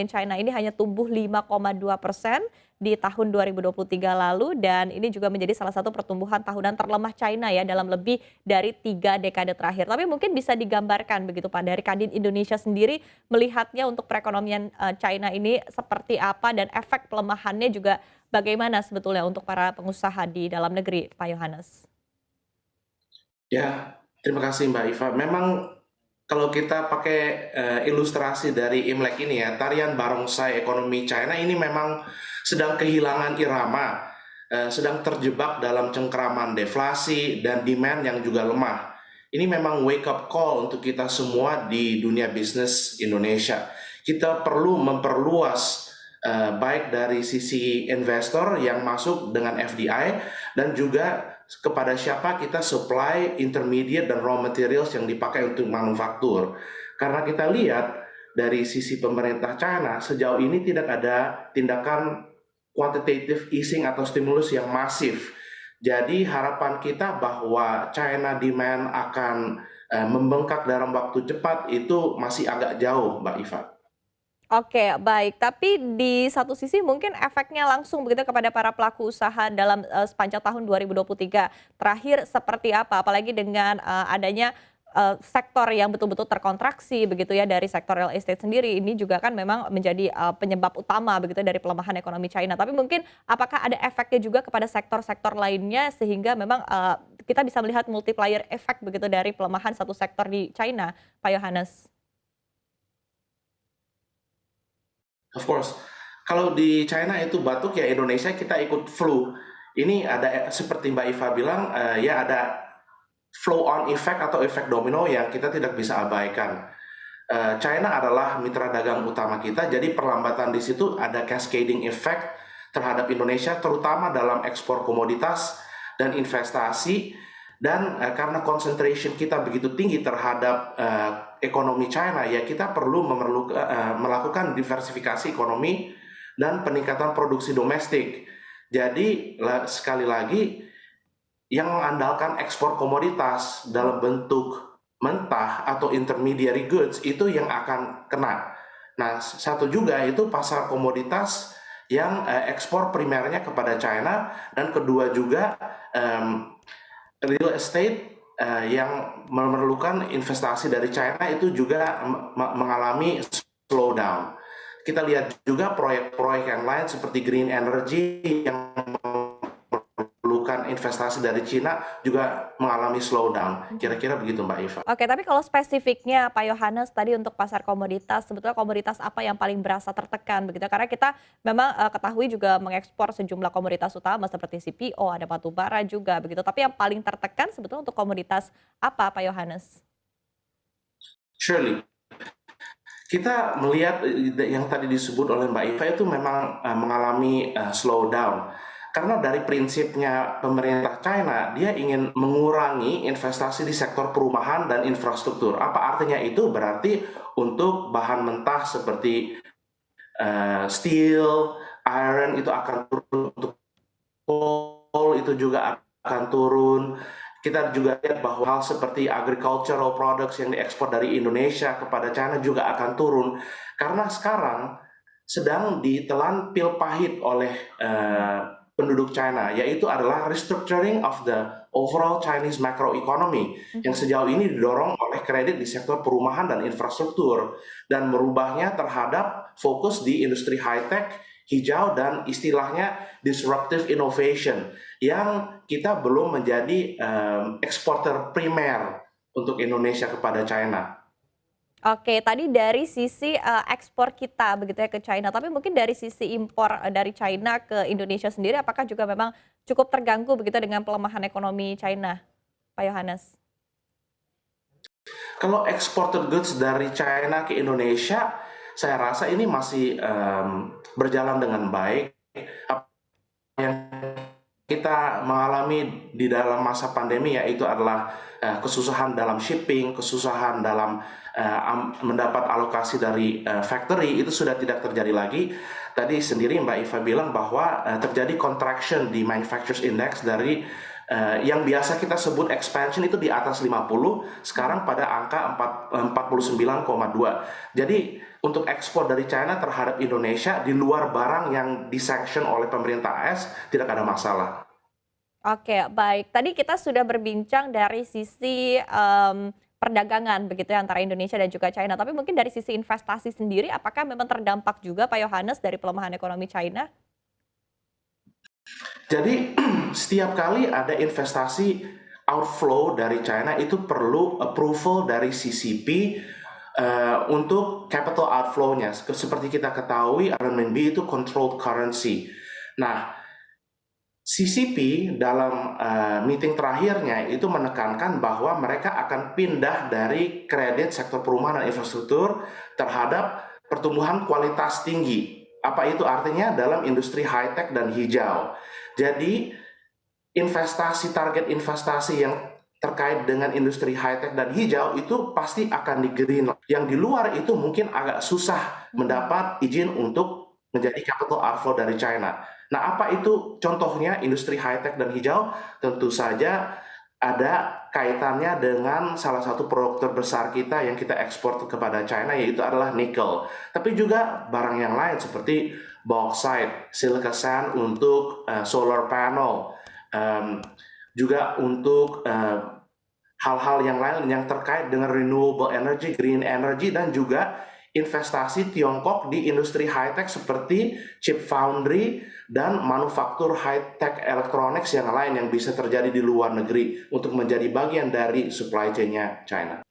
China ini hanya tumbuh 5,2% di tahun 2023 lalu dan ini juga menjadi salah satu pertumbuhan tahunan terlemah China ya dalam lebih dari 3 dekade terakhir. Tapi mungkin bisa digambarkan begitu Pak dari Kadin Indonesia sendiri melihatnya untuk perekonomian China ini seperti apa dan efek pelemahannya juga bagaimana sebetulnya untuk para pengusaha di dalam negeri, Pak Yohanes? Ya, terima kasih Mbak Iva. Memang kalau kita pakai ilustrasi dari Imlek ini ya, tarian barongsai ekonomi China ini memang sedang kehilangan irama, sedang terjebak dalam cengkeraman deflasi dan demand yang juga lemah. Ini memang wake up call untuk kita semua di dunia bisnis Indonesia. Kita perlu memperluas baik dari sisi investor yang masuk dengan FDI dan juga kepada siapa kita supply intermediate dan raw materials yang dipakai untuk manufaktur. Karena kita lihat dari sisi pemerintah China sejauh ini tidak ada tindakan quantitative easing atau stimulus yang masif. Jadi harapan kita bahwa China demand akan membengkak dalam waktu cepat itu masih agak jauh, Mbak Iva. Oke, baik. Tapi di satu sisi mungkin efeknya langsung begitu kepada para pelaku usaha dalam sepanjang tahun 2023 terakhir seperti apa? Apalagi dengan adanya sektor yang betul-betul terkontraksi begitu ya dari sektor real estate sendiri. Ini juga kan memang menjadi penyebab utama begitu dari pelemahan ekonomi China. Tapi mungkin apakah ada efeknya juga kepada sektor-sektor lainnya sehingga memang kita bisa melihat multiplier effect begitu dari pelemahan satu sektor di China, Pak Yohanes? Of course, kalau di China itu batuk ya Indonesia kita ikut flu. Ini ada seperti Mbak Iva bilang, ya ada flow on effect atau efek domino yang kita tidak bisa abaikan. China adalah mitra dagang utama kita, jadi perlambatan di situ ada cascading effect terhadap Indonesia, terutama dalam ekspor komoditas dan investasi. Dan karena concentration kita begitu tinggi terhadap ekonomi China, ya kita perlu melakukan diversifikasi ekonomi dan peningkatan produksi domestik. Jadi sekali lagi yang mengandalkan ekspor komoditas dalam bentuk mentah atau intermediary goods itu yang akan kena. Nah, satu juga itu pasar komoditas yang ekspor primernya kepada China, dan kedua juga real estate yang memerlukan investasi dari China itu juga mengalami slowdown. Kita lihat juga proyek-proyek yang lain seperti green energy yang memerlukan investasi dari China juga mengalami slowdown. Kira-kira begitu Mbak Iva. Oke, tapi kalau spesifiknya Pak Yohanes tadi untuk pasar komoditas, sebetulnya komoditas apa yang paling berasa tertekan begitu? Karena kita memang ketahui juga mengekspor sejumlah komoditas utama seperti CPO, ada batu bara juga begitu. Tapi yang paling tertekan sebetulnya untuk komoditas apa Pak Yohanes? Surely, kita melihat yang tadi disebut oleh Mbak Iva itu memang mengalami slowdown. Karena dari prinsipnya pemerintah China, dia ingin mengurangi investasi di sektor perumahan dan infrastruktur. Apa artinya itu? Berarti untuk bahan mentah seperti steel, iron itu akan turun, untuk coal itu juga akan turun. Kita juga lihat bahwa hal seperti agricultural products yang diekspor dari Indonesia kepada China juga akan turun. Karena sekarang sedang ditelan pil pahit oleh penduduk China, yaitu adalah restructuring of the overall Chinese macroeconomy yang sejauh ini didorong oleh kredit di sektor perumahan dan infrastruktur dan merubahnya terhadap fokus di industri high-tech, hijau, dan istilahnya disruptive innovation yang kita belum menjadi eksporter primer untuk Indonesia kepada China. Oke, tadi dari sisi ekspor kita begitu ya ke China, tapi mungkin dari sisi impor dari China ke Indonesia sendiri, apakah juga memang cukup terganggu begitu dengan pelemahan ekonomi China, Pak Yohanes? Kalau exported goods dari China ke Indonesia, saya rasa ini masih berjalan dengan baik. Apa yang kita mengalami di dalam masa pandemi yaitu adalah kesusahan dalam shipping, kesusahan dalam mendapat alokasi dari factory, itu sudah tidak terjadi lagi. Tadi sendiri Mbak Iva bilang bahwa terjadi contraction di manufacturers index dari yang biasa kita sebut expansion itu di atas 50, sekarang pada angka 49,2. Jadi untuk ekspor dari China terhadap Indonesia di luar barang yang disanction oleh pemerintah AS tidak ada masalah. Oke, baik. Tadi kita sudah berbincang dari sisi, perdagangan begitu ya antara Indonesia dan juga China, tapi mungkin dari sisi investasi sendiri apakah memang terdampak juga Pak Yohanes dari pelemahan ekonomi China? Jadi setiap kali ada investasi outflow dari China itu perlu approval dari CCP untuk capital outflow-nya. Seperti kita ketahui, RMB itu controlled currency. Nah, CCP dalam meeting terakhirnya itu menekankan bahwa mereka akan pindah dari kredit sektor perumahan dan infrastruktur terhadap pertumbuhan kualitas tinggi. Apa itu artinya? Dalam industri high-tech dan hijau. Jadi target investasi yang terkait dengan industri high-tech dan hijau itu pasti akan di green. Yang di luar itu mungkin agak susah mendapat izin untuk menjadi capital outflow dari China. Nah, apa itu contohnya industri high-tech dan hijau? Tentu saja ada kaitannya dengan salah satu produk terbesar kita yang kita ekspor kepada China, yaitu adalah nikel. Tapi juga barang yang lain seperti bauxite, silica sand untuk solar panel, juga untuk hal-hal yang lain yang terkait dengan renewable energy, green energy, dan juga investasi Tiongkok di industri high-tech seperti chip foundry dan manufaktur high-tech electronics yang lain yang bisa terjadi di luar negeri untuk menjadi bagian dari supply chain-nya China.